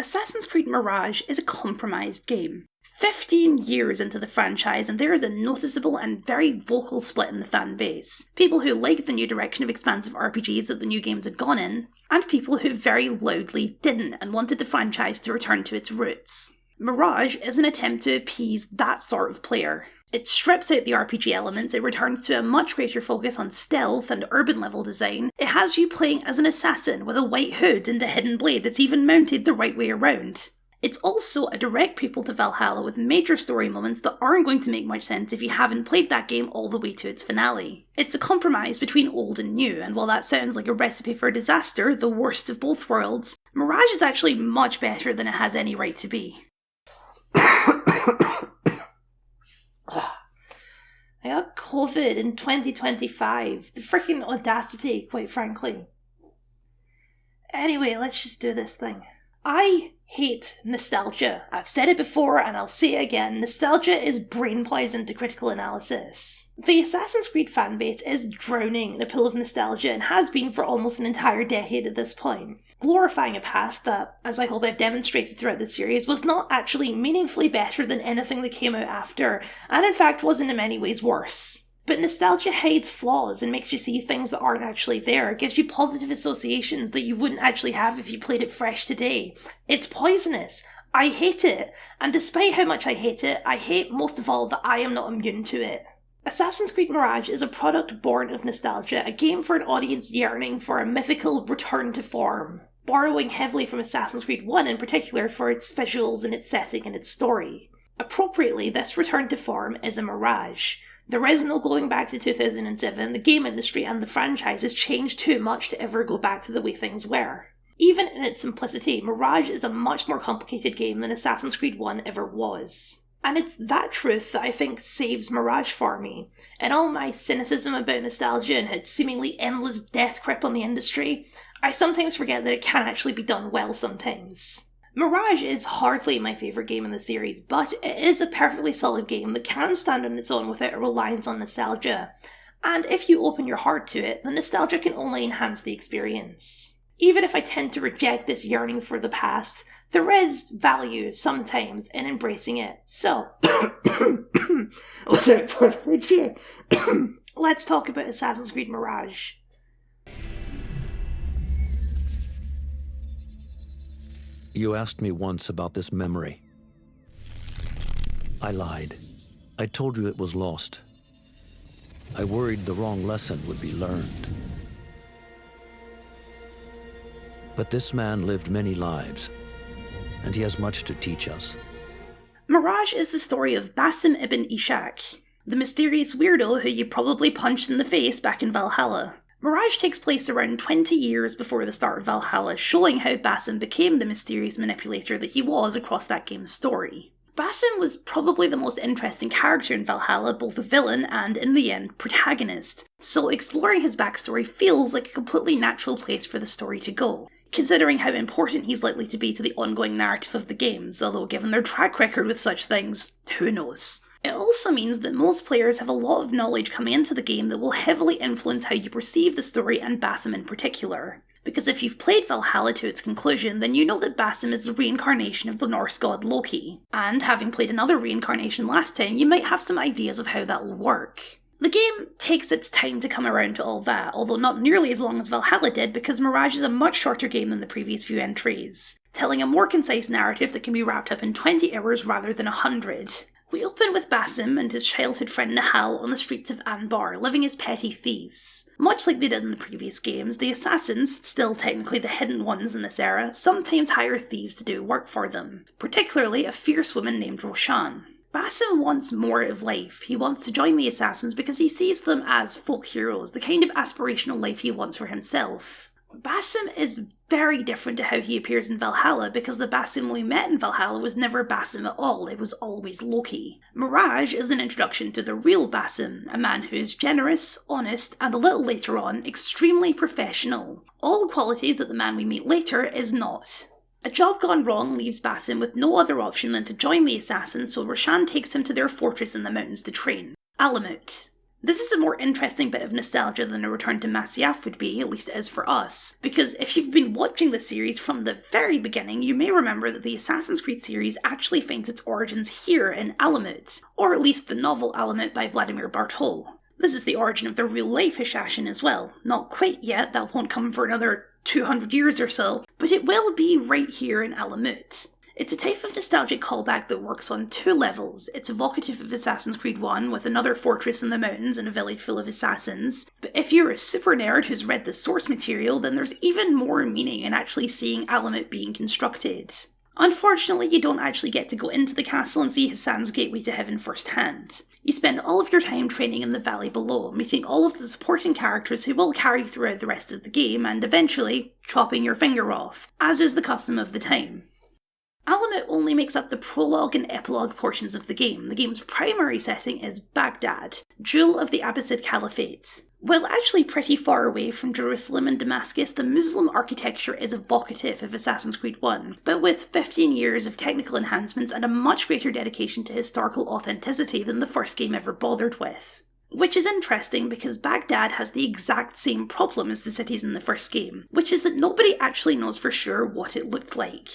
Assassin's Creed Mirage is a compromised game. 15 years into the franchise, and there is a noticeable and very vocal split in the fan base. People who like the new direction of expansive RPGs that the new games had gone in, and people who very loudly didn't and wanted the franchise to return to its roots. Mirage is an attempt to appease that sort of player. It strips out the RPG elements, it returns to a much greater focus on stealth and urban level design. It has you playing as an assassin with a white hood and a hidden blade that's even mounted the right way around. It's also a direct prequel to Valhalla with major story moments that aren't going to make much sense if you haven't played that game all the way to its finale. It's a compromise between old and new, and while that sounds like a recipe for disaster, the worst of both worlds, Mirage is actually much better than it has any right to be. I got COVID in 2025. The freaking audacity, quite frankly. Anyway, let's just do this thing. I hate nostalgia. I've said it before and I'll say it again. Nostalgia is brain poison to critical analysis. The Assassin's Creed fanbase is drowning in a pool of nostalgia and has been for almost an entire decade at this point, glorifying a past that, as I hope I've demonstrated throughout the series, was not actually meaningfully better than anything that came out after, and in fact was in many ways worse. But nostalgia hides flaws and makes you see things that aren't actually there. It gives you positive associations that you wouldn't actually have if you played it fresh today. It's poisonous. I hate it. And despite how much I hate most of all that I am not immune to it. Assassin's Creed Mirage is a product born of nostalgia, a game for an audience yearning for a mythical return to form, borrowing heavily from Assassin's Creed 1 in particular for its visuals and its setting and its story. Appropriately, this return to form is a mirage. There is no going back to 2007, the game industry and the franchise has changed too much to ever go back to the way things were. Even in its simplicity, Mirage is a much more complicated game than Assassin's Creed 1 ever was. And it's that truth that I think saves Mirage for me. In all my cynicism about nostalgia and its seemingly endless death grip on the industry, I sometimes forget that it can actually be done well sometimes. Mirage is hardly my favourite game in the series, but it is a perfectly solid game that can stand on its own without a reliance on nostalgia. And if you open your heart to it, the nostalgia can only enhance the experience. Even if I tend to reject this yearning for the past, there is value sometimes in embracing it. So, let's talk about Assassin's Creed Mirage. You asked me once about this memory. I lied. I told you it was lost. I worried the wrong lesson would be learned. But this man lived many lives, and he has much to teach us. Mirage is the story of Basim ibn Ishaq, the mysterious weirdo who you probably punched in the face back in Valhalla. Mirage takes place around 20 years before the start of Valhalla, showing how Basim became the mysterious manipulator that he was across that game's story. Basim was probably the most interesting character in Valhalla, both a villain and, in the end, protagonist, so exploring his backstory feels like a completely natural place for the story to go, considering how important he's likely to be to the ongoing narrative of the games, although given their track record with such things, who knows. It also means that most players have a lot of knowledge coming into the game that will heavily influence how you perceive the story and Basim in particular. Because if you've played Valhalla to its conclusion, then you know that Basim is a reincarnation of the Norse god Loki. And having played another reincarnation last time, you might have some ideas of how that will work. The game takes its time to come around to all that, although not nearly as long as Valhalla did because Mirage is a much shorter game than the previous few entries, telling a more concise narrative that can be wrapped up in 20 hours rather than 100. We open with Basim and his childhood friend Nahal on the streets of Anbar, living as petty thieves. Much like they did in the previous games, the assassins, still technically the hidden ones in this era, sometimes hire thieves to do work for them, particularly a fierce woman named Roshan. Basim wants more of life. He wants to join the assassins because he sees them as folk heroes, the kind of aspirational life he wants for himself. Basim is very different to how he appears in Valhalla because the Basim we met in Valhalla was never Basim at all, it was always Loki. Mirage is an introduction to the real Basim, a man who is generous, honest, and a little later on, extremely professional. All qualities that the man we meet later is not. A job gone wrong leaves Basim with no other option than to join the assassins, so Roshan takes him to their fortress in the mountains to train, Alamut. This is a more interesting bit of nostalgia than a return to Masyaf would be, at least it is for us, because if you've been watching the series from the very beginning, you may remember that the Assassin's Creed series actually finds its origins here in Alamut, or at least the novel Alamut by Vladimir Bartol. This is the origin of the real-life assassin as well. Not quite yet, that won't come for another 200 years or so, but it will be right here in Alamut. It's a type of nostalgic callback that works on two levels. It's evocative of Assassin's Creed 1, with another fortress in the mountains and a village full of assassins. But if you're a super nerd who's read the source material, then there's even more meaning in actually seeing Alamut being constructed. Unfortunately, you don't actually get to go into the castle and see Hassan's gateway to heaven firsthand. You spend all of your time training in the valley below, meeting all of the supporting characters who will carry throughout the rest of the game, and eventually chopping your finger off, as is the custom of the time. Alamut only makes up the prologue and epilogue portions of the game. The game's primary setting is Baghdad, jewel of the Abbasid Caliphate. While actually pretty far away from Jerusalem and Damascus, the Muslim architecture is evocative of Assassin's Creed 1, but with 15 years of technical enhancements and a much greater dedication to historical authenticity than the first game ever bothered with. Which is interesting because Baghdad has the exact same problem as the cities in the first game, which is that nobody actually knows for sure what it looked like.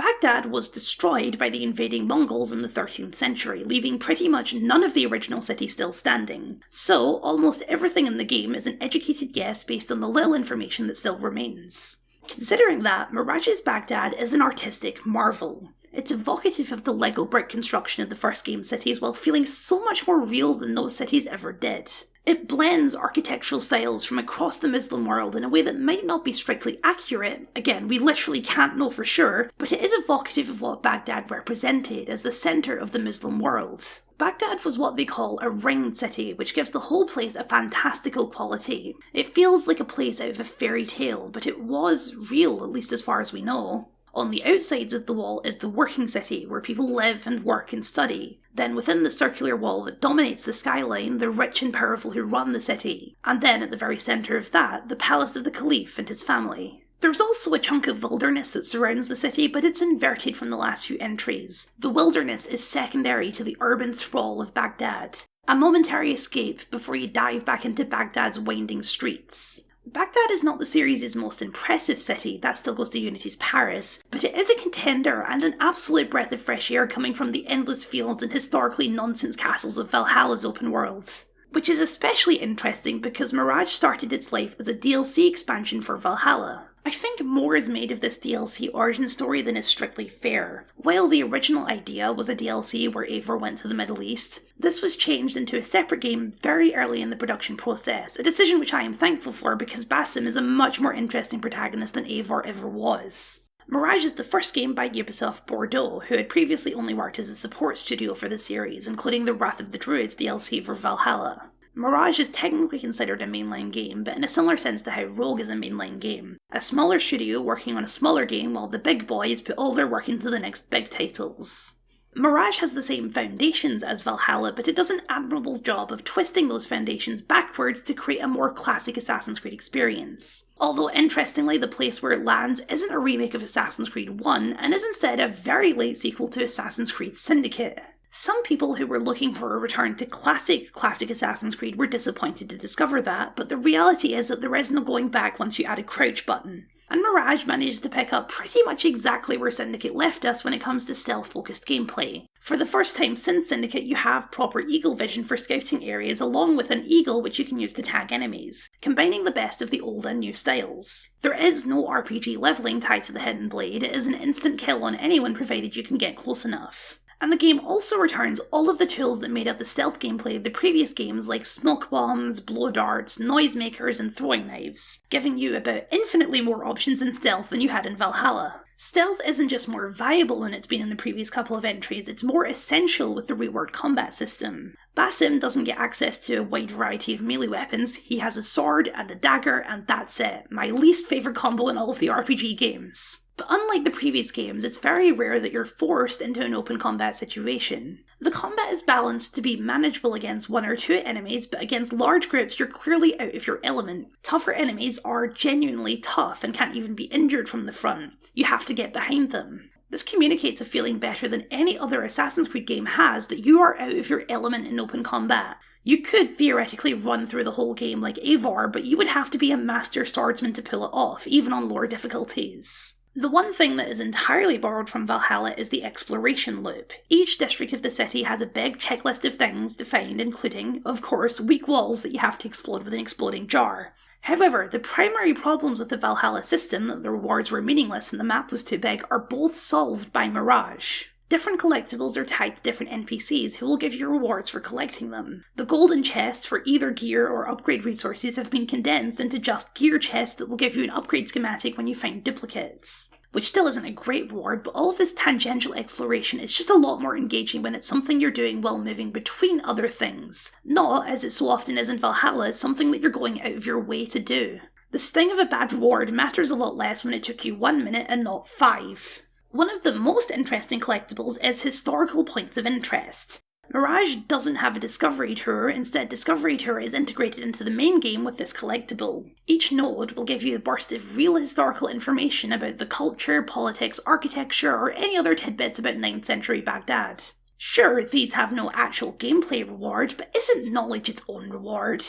Baghdad was destroyed by the invading Mongols in the 13th century, leaving pretty much none of the original city still standing. So, almost everything in the game is an educated guess based on the little information that still remains. Considering that, Mirage's Baghdad is an artistic marvel. It's evocative of the Lego brick construction of the first game cities while feeling so much more real than those cities ever did. It blends architectural styles from across the Muslim world in a way that might not be strictly accurate. Again, we literally can't know for sure, but it is evocative of what Baghdad represented as the centre of the Muslim world. Baghdad was what they call a ringed city, which gives the whole place a fantastical quality. It feels like a place out of a fairy tale, but it was real, at least as far as we know. On the outsides of the wall is the working city, where people live and work and study. Then within the circular wall that dominates the skyline, the rich and powerful who run the city. And then at the very centre of that, the palace of the Caliph and his family. There's also a chunk of wilderness that surrounds the city, but it's inverted from the last few entries. The wilderness is secondary to the urban sprawl of Baghdad. A momentary escape before you dive back into Baghdad's winding streets. Baghdad is not the series' most impressive city, that still goes to Unity's Paris, but it is a contender and an absolute breath of fresh air coming from the endless fields and historically nonsense castles of Valhalla's open world. Which is especially interesting because Mirage started its life as a DLC expansion for Valhalla. I think more is made of this DLC origin story than is strictly fair. While the original idea was a DLC where Eivor went to the Middle East, this was changed into a separate game very early in the production process, a decision which I am thankful for because Basim is a much more interesting protagonist than Eivor ever was. Mirage is the first game by Ubisoft Bordeaux, who had previously only worked as a support studio for the series, including the Wrath of the Druids DLC for Valhalla. Mirage is technically considered a mainline game, but in a similar sense to how Rogue is a mainline game. A smaller studio working on a smaller game while the big boys put all their work into the next big titles. Mirage has the same foundations as Valhalla, but it does an admirable job of twisting those foundations backwards to create a more classic Assassin's Creed experience. Although interestingly, the place where it lands isn't a remake of Assassin's Creed 1, and is instead a very late sequel to Assassin's Creed Syndicate. Some people who were looking for a return to classic Assassin's Creed were disappointed to discover that, but the reality is that there is no going back once you add a crouch button. And Mirage manages to pick up pretty much exactly where Syndicate left us when it comes to stealth-focused gameplay. For the first time since Syndicate, you have proper eagle vision for scouting areas along with an eagle which you can use to tag enemies, combining the best of the old and new styles. There is no RPG leveling tied to the Hidden Blade, it is an instant kill on anyone provided you can get close enough. And the game also returns all of the tools that made up the stealth gameplay of the previous games like smoke bombs, blow darts, noisemakers and throwing knives, giving you about infinitely more options in stealth than you had in Valhalla. Stealth isn't just more viable than it's been in the previous couple of entries, it's more essential with the reworked combat system. Basim doesn't get access to a wide variety of melee weapons, he has a sword and a dagger and that's it, my least favourite combo in all of the RPG games. But unlike the previous games, it's very rare that you're forced into an open combat situation. The combat is balanced to be manageable against one or two enemies, but against large groups you're clearly out of your element. Tougher enemies are genuinely tough and can't even be injured from the front. You have to get behind them. This communicates a feeling better than any other Assassin's Creed game has that you are out of your element in open combat. You could theoretically run through the whole game like Eivor, but you would have to be a master swordsman to pull it off, even on lower difficulties. The one thing that is entirely borrowed from Valhalla is the exploration loop. Each district of the city has a big checklist of things to find, including, of course, weak walls that you have to explode with an exploding jar. However, the primary problems with the Valhalla system, that the rewards were meaningless and the map was too big, are both solved by Mirage. Different collectibles are tied to different NPCs who will give you rewards for collecting them. The golden chests for either gear or upgrade resources have been condensed into just gear chests that will give you an upgrade schematic when you find duplicates. Which still isn't a great reward, but all of this tangential exploration is just a lot more engaging when it's something you're doing while moving between other things. Not, as it so often is in Valhalla, something that you're going out of your way to do. The sting of a bad reward matters a lot less when it took you 1 minute and not 5. One of the most interesting collectibles is historical points of interest. Mirage doesn't have a Discovery Tour, instead Discovery Tour is integrated into the main game with this collectible. Each node will give you a burst of real historical information about the culture, politics, architecture, or any other tidbits about 9th century Baghdad. Sure, these have no actual gameplay reward, but isn't knowledge its own reward?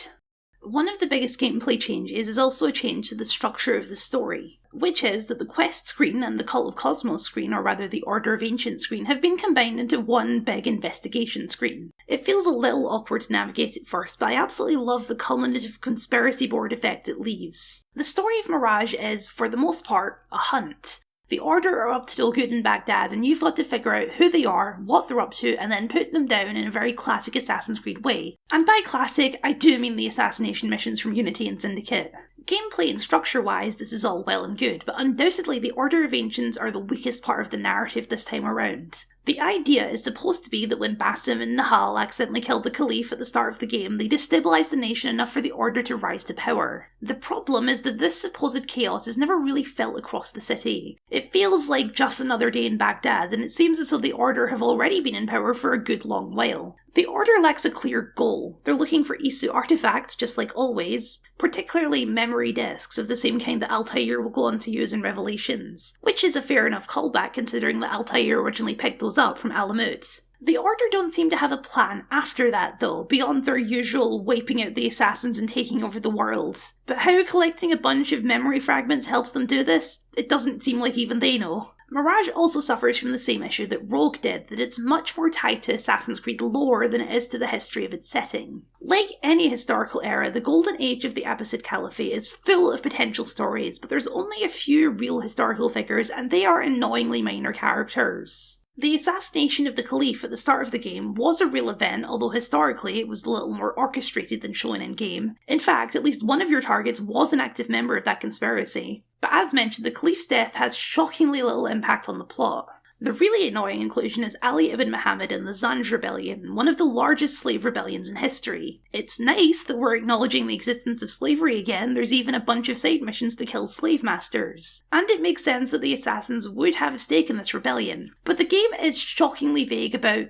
One of the biggest gameplay changes is also a change to the structure of the story, which is that the quest screen and the Cult of Cosmos screen, or rather the Order of Ancient screen, have been combined into one big investigation screen. It feels a little awkward to navigate at first, but I absolutely love the culminative conspiracy board effect it leaves. The story of Mirage is, for the most part, a hunt. The Order are up to no good in Baghdad, and you've got to figure out who they are, what they're up to, and then put them down in a very classic Assassin's Creed way. And by classic, I do mean the assassination missions from Unity and Syndicate. Gameplay and structure-wise, this is all well and good, but undoubtedly the Order of Ancients are the weakest part of the narrative this time around. The idea is supposed to be that when Basim and Nahal accidentally killed the Caliph at the start of the game, they destabilised the nation enough for the Order to rise to power. The problem is that this supposed chaos is never really felt across the city. It feels like just another day in Baghdad, and it seems as though the Order have already been in power for a good long while. The Order lacks a clear goal. They're looking for Isu artifacts, just like always, particularly memory discs of the same kind that Altair will go on to use in Revelations, which is a fair enough callback considering that Altair originally picked those up from Alamut. The Order don't seem to have a plan after that though, beyond their usual wiping out the assassins and taking over the world. But how collecting a bunch of memory fragments helps them do this, it doesn't seem like even they know. Mirage also suffers from the same issue that Rogue did, that it's much more tied to Assassin's Creed lore than it is to the history of its setting. Like any historical era, the Golden Age of the Abbasid Caliphate is full of potential stories, but there's only a few real historical figures, and they are annoyingly minor characters. The assassination of the Caliph at the start of the game was a real event, although historically it was a little more orchestrated than shown in-game. In fact, at least one of your targets was an active member of that conspiracy. But as mentioned, the Caliph's death has shockingly little impact on the plot. The really annoying inclusion is Ali ibn Muhammad and the Zanj Rebellion, one of the largest slave rebellions in history. It's nice that we're acknowledging the existence of slavery again, there's even a bunch of side missions to kill slave masters. And it makes sense that the assassins would have a stake in this rebellion. But the game is shockingly vague about,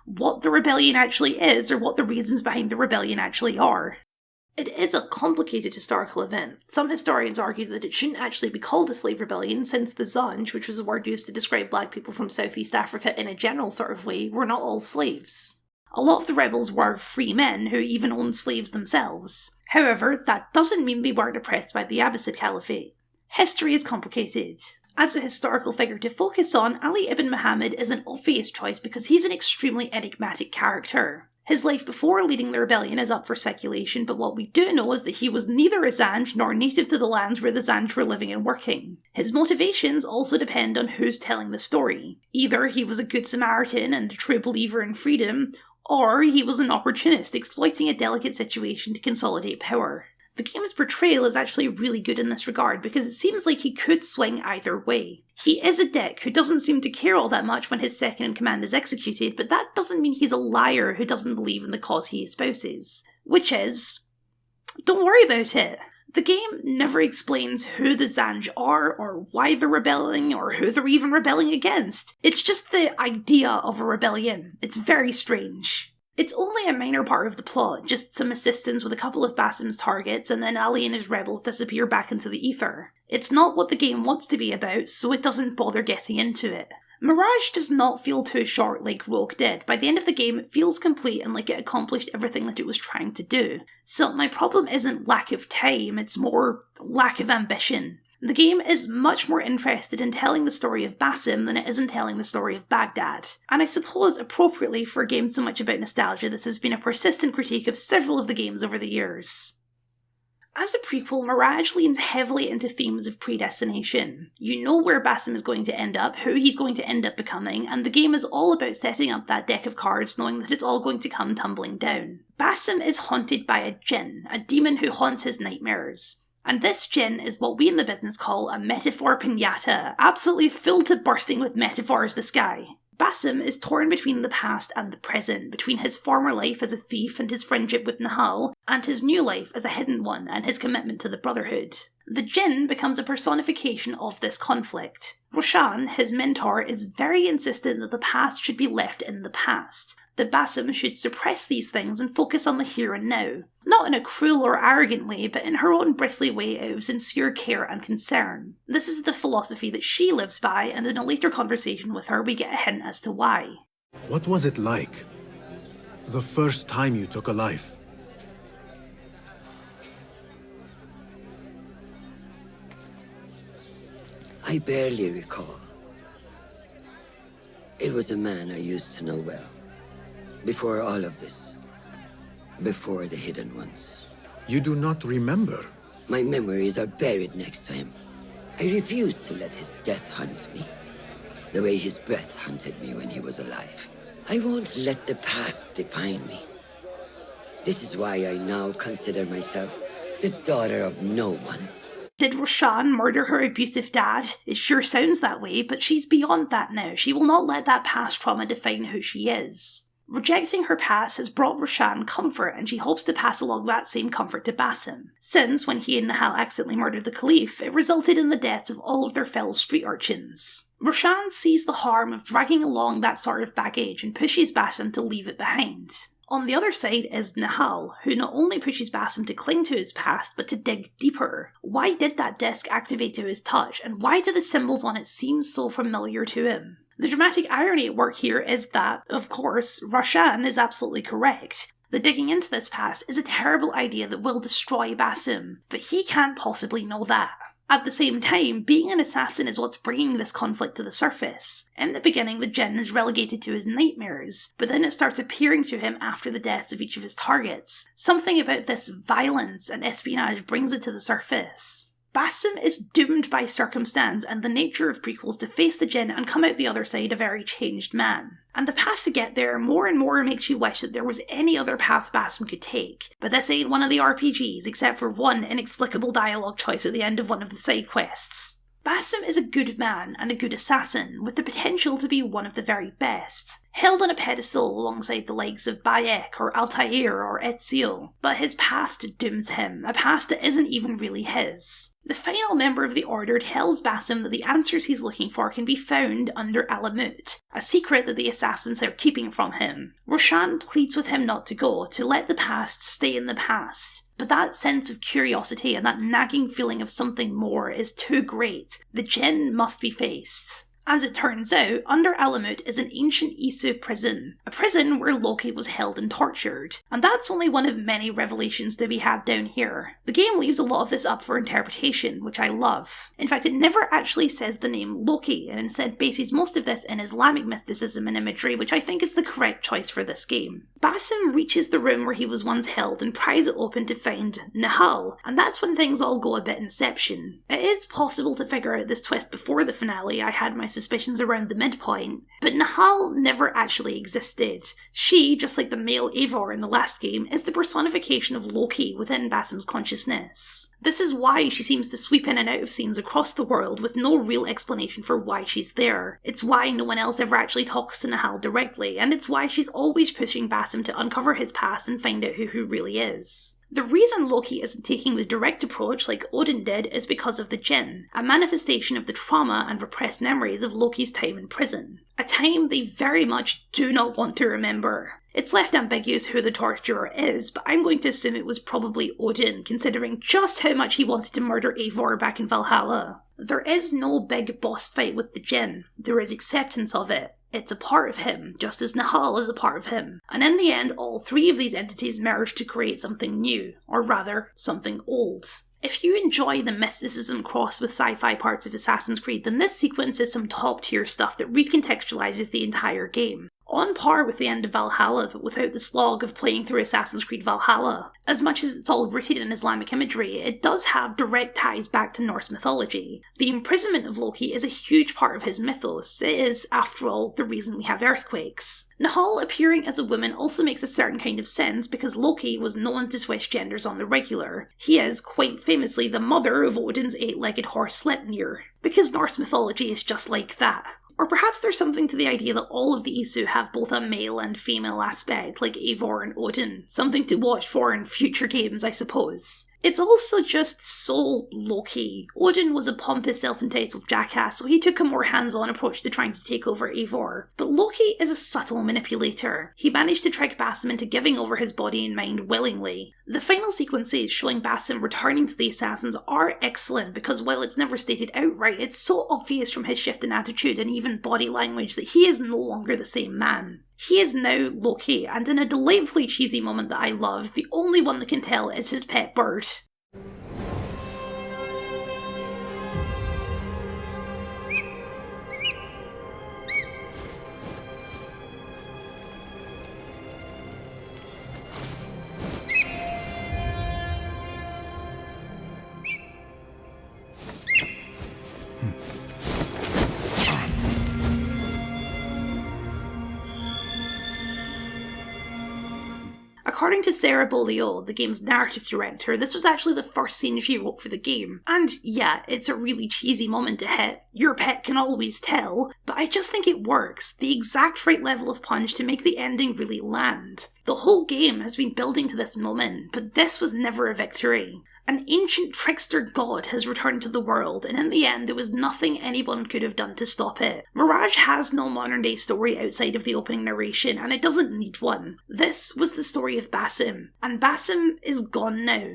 what the rebellion actually is, or what the reasons behind the rebellion actually are. It is a complicated historical event. Some historians argue that it shouldn't actually be called a slave rebellion, since the Zanj, which was a word used to describe black people from Southeast Africa in a general sort of way, were not all slaves. A lot of the rebels were free men who even owned slaves themselves. However, that doesn't mean they weren't oppressed by the Abbasid Caliphate. History is complicated. As a historical figure to focus on, Ali ibn Muhammad is an obvious choice because he's an extremely enigmatic character. His life before leading the rebellion is up for speculation, but what we do know is that he was neither a Zanj nor native to the lands where the Zanj were living and working. His motivations also depend on who's telling the story. Either he was a good Samaritan and a true believer in freedom, or he was an opportunist exploiting a delicate situation to consolidate power. The game's portrayal is actually really good in this regard because it seems like he could swing either way. He is a dick who doesn't seem to care all that much when his second-in-command is executed, but that doesn't mean he's a liar who doesn't believe in the cause he espouses. Which is, don't worry about it. The game never explains who the Zanj are, or why they're rebelling, or who they're even rebelling against. It's just the idea of a rebellion. It's very strange. It's only a minor part of the plot, just some assistance with a couple of Basim's targets, and then Ali and his rebels disappear back into the ether. It's not what the game wants to be about, so it doesn't bother getting into it. Mirage does not feel too short like Rogue did. By the end of the game, it feels complete and like it accomplished everything that it was trying to do. So my problem isn't lack of time, it's more lack of ambition. The game is much more interested in telling the story of Basim than it is in telling the story of Baghdad. And I suppose appropriately for a game so much about nostalgia, this has been a persistent critique of several of the games over the years. As a prequel, Mirage leans heavily into themes of predestination. You know where Basim is going to end up, who he's going to end up becoming, and the game is all about setting up that deck of cards knowing that it's all going to come tumbling down. Basim is haunted by a Djinn, a demon who haunts his nightmares. And this Djinn is what we in the business call a metaphor pinata, absolutely filled to bursting with metaphors, this guy. Basim is torn between the past and the present, between his former life as a thief and his friendship with Nahal, and his new life as a hidden one and his commitment to the Brotherhood. The Djinn becomes a personification of this conflict. Roshan, his mentor, is very insistent that the past should be left in the past, that Basim should suppress these things and focus on the here and now. Not in a cruel or arrogant way, but in her own bristly way out of sincere care and concern. This is the philosophy that she lives by, and in a later conversation with her we get a hint as to why. What was it like? The first time you took a life? I barely recall. It was a man I used to know well. Before all of this. Before the Hidden Ones. You do not remember? My memories are buried next to him. I refuse to let his death hunt me. The way his breath hunted me when he was alive. I won't let the past define me. This is why I now consider myself the daughter of no one. Did Roshan murder her abusive dad? It sure sounds that way, but she's beyond that now. She will not let that past trauma define who she is. Rejecting her past has brought Roshan comfort, and she hopes to pass along that same comfort to Basim. Since, when he and Nahal accidentally murdered the Caliph, it resulted in the deaths of all of their fellow street urchins. Roshan sees the harm of dragging along that sort of baggage and pushes Basim to leave it behind. On the other side is Nahal, who not only pushes Basim to cling to his past, but to dig deeper. Why did that disc activate to his touch, and why do the symbols on it seem so familiar to him? The dramatic irony at work here is that, of course, Roshan is absolutely correct. The digging into this past is a terrible idea that will destroy Basim, but he can't possibly know that. At the same time, being an assassin is what's bringing this conflict to the surface. In the beginning, the Djinn is relegated to his nightmares, but then it starts appearing to him after the deaths of each of his targets. Something about this violence and espionage brings it to the surface. Basim is doomed by circumstance and the nature of prequels to face the Djinn and come out the other side a very changed man. And the path to get there more and more makes you wish that there was any other path Basim could take. But this ain't one of the RPGs, except for one inexplicable dialogue choice at the end of one of the side quests. Basim is a good man and a good assassin, with the potential to be one of the very best. Held on a pedestal alongside the likes of Bayek or Altair or Ezio, but his past dooms him, a past that isn't even really his. The final member of the Order tells Basim that the answers he's looking for can be found under Alamut, a secret that the assassins are keeping from him. Roshan pleads with him not to go, to let the past stay in the past. But that sense of curiosity and that nagging feeling of something more is too great. The Djinn must be faced. As it turns out, under Alamut is an ancient Isu prison, a prison where Loki was held and tortured. And that's only one of many revelations to be had down here. The game leaves a lot of this up for interpretation, which I love. In fact, it never actually says the name Loki, and instead bases most of this in Islamic mysticism and imagery, which I think is the correct choice for this game. Basim reaches the room where he was once held and pries it open to find Nahal, and that's when things all go a bit Inception. It is possible to figure out this twist before the finale. I had my suspicions around the midpoint, but Nahal never actually existed. She, just like the male Eivor in the last game, is the personification of Loki within Basim's consciousness. This is why she seems to sweep in and out of scenes across the world with no real explanation for why she's there. It's why no one else ever actually talks to Nahal directly, and it's why she's always pushing Basim to uncover his past and find out who really is. The reason Loki isn't taking the direct approach like Odin did is because of the Djinn, a manifestation of the trauma and repressed memories of Loki's time in prison. A time they very much do not want to remember. It's left ambiguous who the torturer is, but I'm going to assume it was probably Odin, considering just how much he wanted to murder Eivor back in Valhalla. There is no big boss fight with the Djinn, there is acceptance of it. It's a part of him, just as Nahal is a part of him. And in the end, all three of these entities merge to create something new, or rather, something old. If you enjoy the mysticism crossed with sci-fi parts of Assassin's Creed, then this sequence is some top-tier stuff that recontextualizes the entire game. On par with the end of Valhalla, but without the slog of playing through Assassin's Creed Valhalla. As much as it's all rooted in Islamic imagery, it does have direct ties back to Norse mythology. The imprisonment of Loki is a huge part of his mythos. It is, after all, the reason we have earthquakes. Nahal appearing as a woman also makes a certain kind of sense because Loki was known to switch genders on the regular. He is, quite famously, the mother of Odin's eight-legged horse Sleipnir. Because Norse mythology is just like that. Or perhaps there's something to the idea that all of the Isu have both a male and female aspect, like Eivor and Odin. Something to watch for in future games, I suppose. It's also just so Loki. Odin was a pompous, self-entitled jackass, so he took a more hands-on approach to trying to take over Eivor. But Loki is a subtle manipulator. He managed to trick Basim into giving over his body and mind willingly. The final sequences showing Basim returning to the Assassins are excellent because while it's never stated outright, it's so obvious from his shift in attitude and even body language that he is no longer the same man. He is now Loki, and in a delightfully cheesy moment that I love, the only one that can tell is his pet bird. According to Sarah Beaulieu, the game's narrative director, this was actually the first scene she wrote for the game. And yeah, it's a really cheesy moment to hit, your pet can always tell, but I just think it works, the exact right level of punch to make the ending really land. The whole game has been building to this moment, but this was never a victory. An ancient trickster god has returned to the world, and in the end there was nothing anyone could have done to stop it. Mirage has no modern day story outside of the opening narration, and it doesn't need one. This was the story of Basim, and Basim is gone now.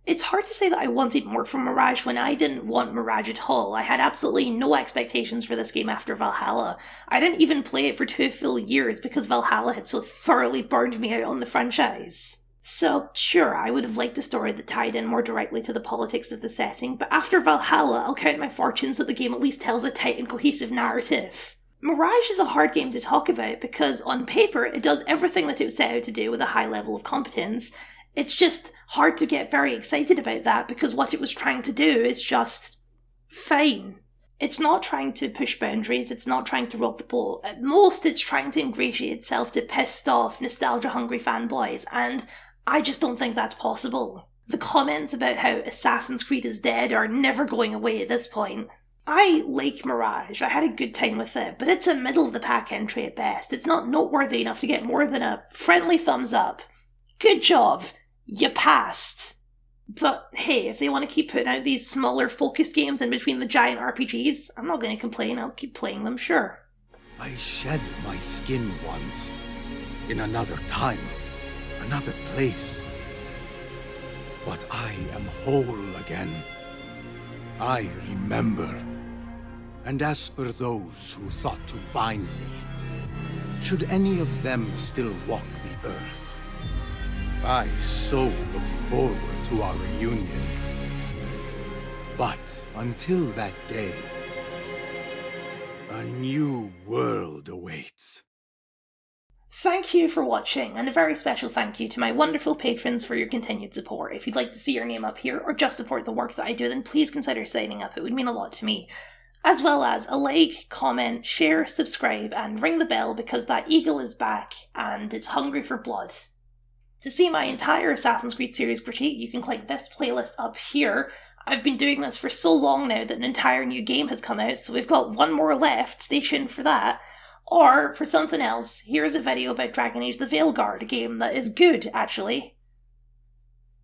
It's hard to say that I wanted more from Mirage when I didn't want Mirage at all. I had absolutely no expectations for this game after Valhalla. I didn't even play it for 2 full years because Valhalla had so thoroughly burned me out on the franchise. So, sure, I would have liked a story that tied in more directly to the politics of the setting, but after Valhalla, I'll count my fortunes that the game at least tells a tight and cohesive narrative. Mirage is a hard game to talk about because, on paper, it does everything that it was set out to do with a high level of competence. It's just hard to get very excited about that because what it was trying to do is just fine. It's not trying to push boundaries, it's not trying to rock the boat. At most, it's trying to ingratiate itself to pissed off, nostalgia-hungry fanboys, and I just don't think that's possible. The comments about how Assassin's Creed is dead are never going away at this point. I like Mirage, I had a good time with it, but it's a middle-of-the-pack entry at best. It's not noteworthy enough to get more than a friendly thumbs up. Good job, you passed. But hey, if they want to keep putting out these smaller focused games in between the giant RPGs, I'm not going to complain, I'll keep playing them, sure. I shed my skin once, in another time, another place. But I am whole again. I remember. And as for those who thought to bind me, should any of them still walk the earth, I so look forward to our reunion. But until that day, a new world awaits. Thank you for watching, and a very special thank you to my wonderful patrons for your continued support. If you'd like to see your name up here, or just support the work that I do, then please consider signing up, it would mean a lot to me. As well as a like, comment, share, subscribe, and ring the bell because that eagle is back, and it's hungry for blood. To see my entire Assassin's Creed series critique, you can click this playlist up here. I've been doing this for so long now that an entire new game has come out, so we've got one more left, stay tuned for that. Or, for something else, here's a video about Dragon Age the Veilguard, a game that is good, actually.